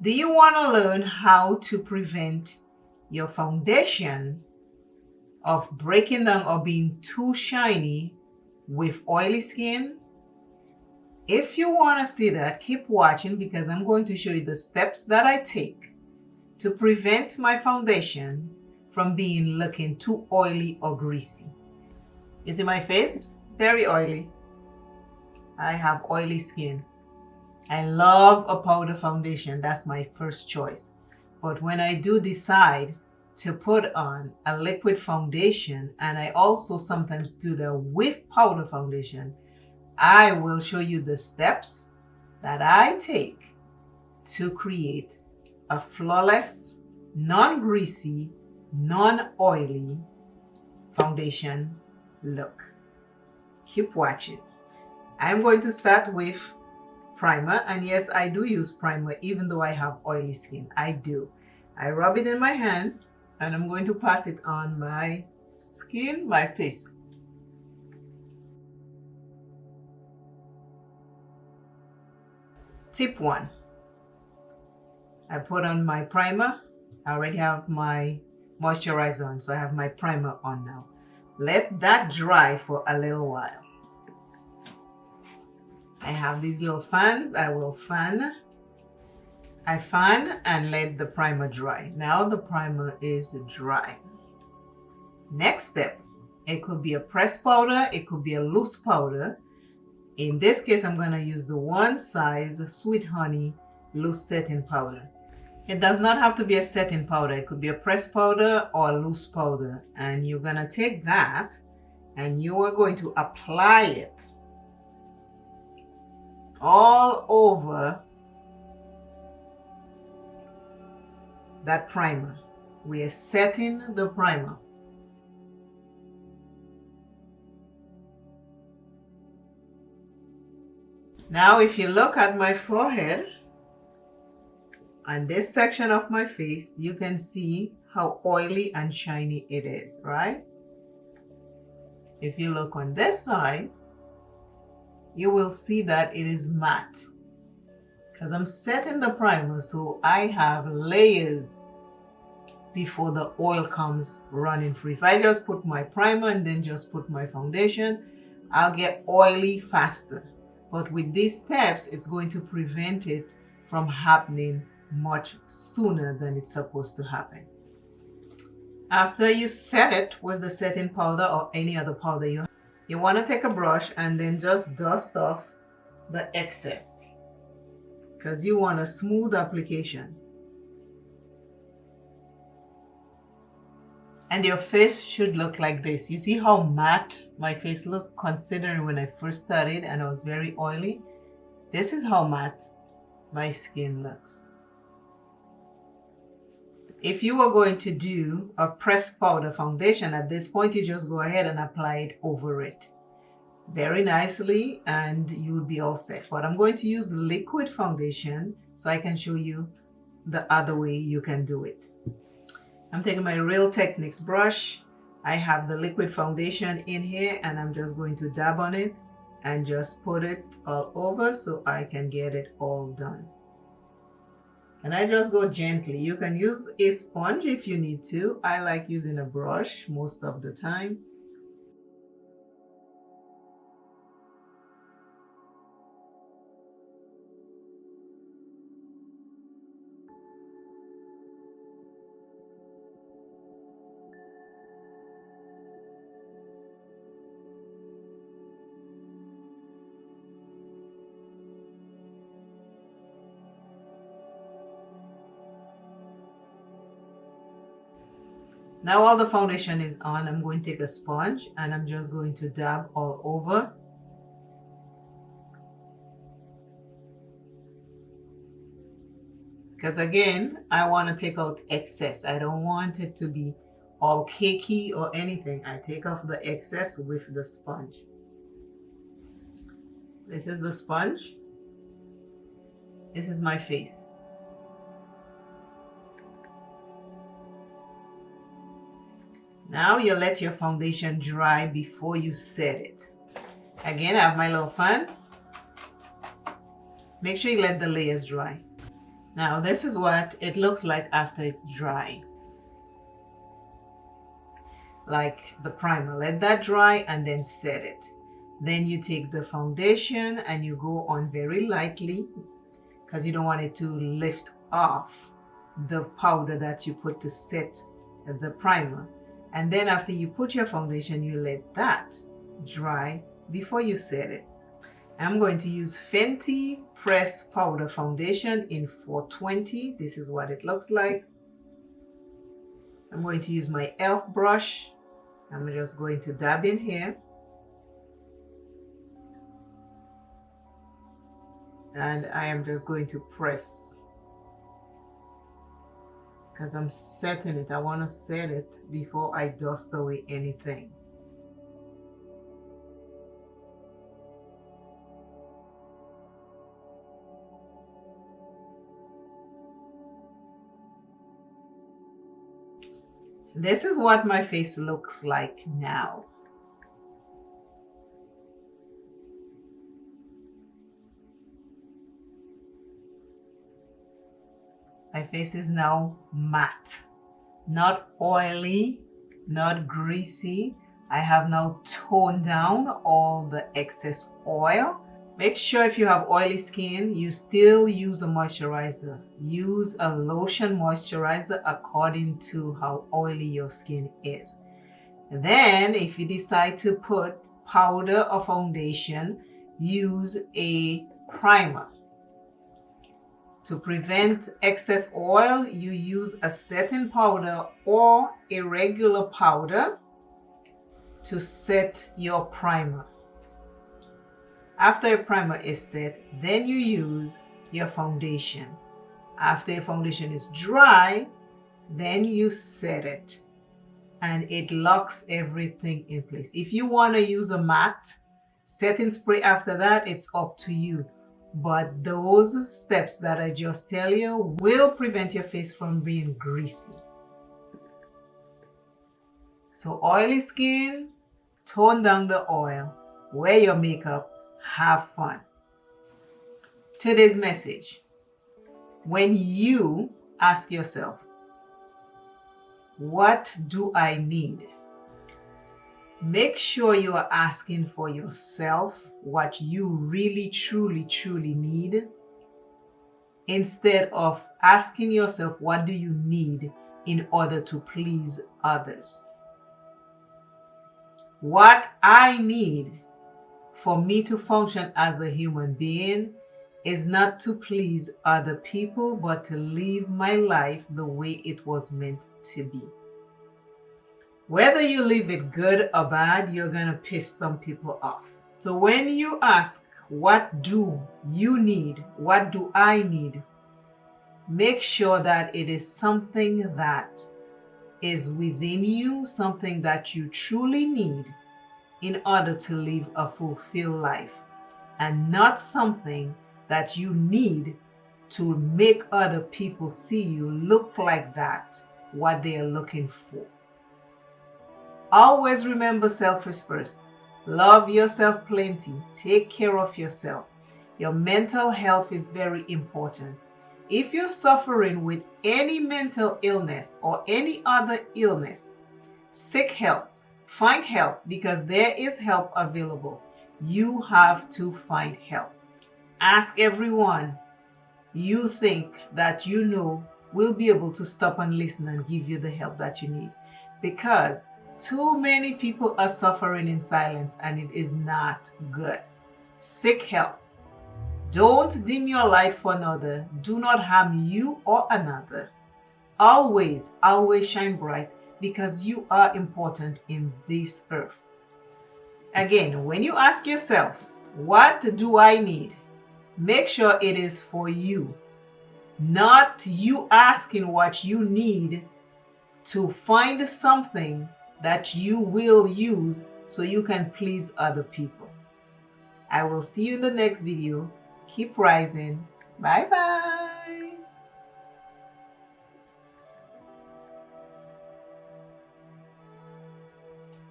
Do you want to learn how to prevent your foundation of breaking down or being too shiny with oily skin? If you want to see that, keep watching because I'm going to show you the steps that I take to prevent my foundation from looking too oily or greasy. You see my face? Very oily. I have oily skin. I love a powder foundation. That's my first choice. But when I do decide to put on a liquid foundation, and I also sometimes do the with powder foundation, I will show you the steps that I take to create a flawless, non-greasy, non-oily foundation look. Keep watching. I'm going to start with primer, and yes, I do use primer even though I have oily skin. I do. I rub it in my hands and I'm going to pass it on my skin, my face. Tip 1. I put on my primer. I already have my moisturizer on, so I have my primer on now. Let that dry for a little while. I have these little fans. I will fan. I fan and let the primer dry. Now the primer is dry. Next step, it could be a pressed powder, it could be a loose powder. In this case, I'm going to use the one size Sweet Honey loose setting powder. It does not have to be a setting powder. It could be a pressed powder or a loose powder. And you're going to take that and you are going to apply it all over that primer. We are setting the primer. Now, if you look at my forehead, on this section of my face, you can see how oily and shiny it is, right? If you look on this side, you will see that it is matte because I'm setting the primer, so I have layers before the oil comes running free. If I just put my primer and then just put my foundation, I'll get oily faster. But with these steps, it's going to prevent it from happening much sooner than it's supposed to happen. After you set it with the setting powder or any other powder you want to take a brush and then just dust off the excess because you want a smooth application. And your face should look like this. You see how matte my face looked considering when I first started and I was very oily? This is how matte my skin looks. If you were going to do a pressed powder foundation, at this point you just go ahead and apply it over it very nicely and you will be all set. But I'm going to use liquid foundation so I can show you the other way you can do it. I'm taking my Real Techniques brush. I have the liquid foundation in here and I'm just going to dab on it and just put it all over so I can get it all done. And I just go gently. You can use a sponge if you need to. I like using a brush most of the time. Now all the foundation is on, I'm going to take a sponge and I'm just going to dab all over. Because again, I want to take out excess. I don't want it to be all cakey or anything. I take off the excess with the sponge. This is the sponge. This is my face. Now you let your foundation dry before you set it. Again, I have my little fan. Make sure you let the layers dry. Now this is what it looks like after it's dry. Like the primer, let that dry and then set it. Then you take the foundation and you go on very lightly because you don't want it to lift off the powder that you put to set the primer. And then after you put your foundation, you let that dry before you set it. I'm going to use Fenty Press Powder Foundation in 420. This is what it looks like. I'm going to use my e.l.f. brush. I'm just going to dab in here. And I am just going to press because I'm setting it. I want to set it before I dust away anything. This is what my face looks like now. My face is now matte, not oily, not greasy. I have now toned down all the excess oil. Make sure if you have oily skin, you still use a moisturizer. Use a lotion moisturizer according to how oily your skin is. Then if you decide to put powder or foundation, use a primer. To prevent excess oil, you use a setting powder or a regular powder to set your primer. After your primer is set, then you use your foundation. After your foundation is dry, then you set it and it locks everything in place. If you want to use a matte setting spray after that, it's up to you. But those steps that I just tell you will prevent your face from being greasy. So oily skin, tone down the oil, wear your makeup, have fun. Today's message: when you ask yourself, what do I need? Make sure you are asking for yourself what you really, truly, truly need, instead of asking yourself, what do you need in order to please others? What I need for me to function as a human being is not to please other people, but to live my life the way it was meant to be. Whether you live it good or bad, you're going to piss some people off. So when you ask, what do you need? What do I need? Make sure that it is something that is within you, something that you truly need in order to live a fulfilled life, and not something that you need to make other people see you look like that, what they are looking for. Always remember self first. Love yourself plenty. Take care of yourself. Your mental health is very important. If you're suffering with any mental illness or any other illness, seek help. Find help, because there is help available. You have to find help. Ask everyone you think that you know will be able to stop and listen and give you the help that you need, because too many people are suffering in silence and it is not good. Seek help. Don't dim your light for another. Do not harm you or another. Always, always shine bright, because you are important in this earth. Again, when you ask yourself, what do I need? Make sure it is for you, not you asking what you need to find something that you will use so you can please other people. I will see you in the next video. Keep rising. Bye bye.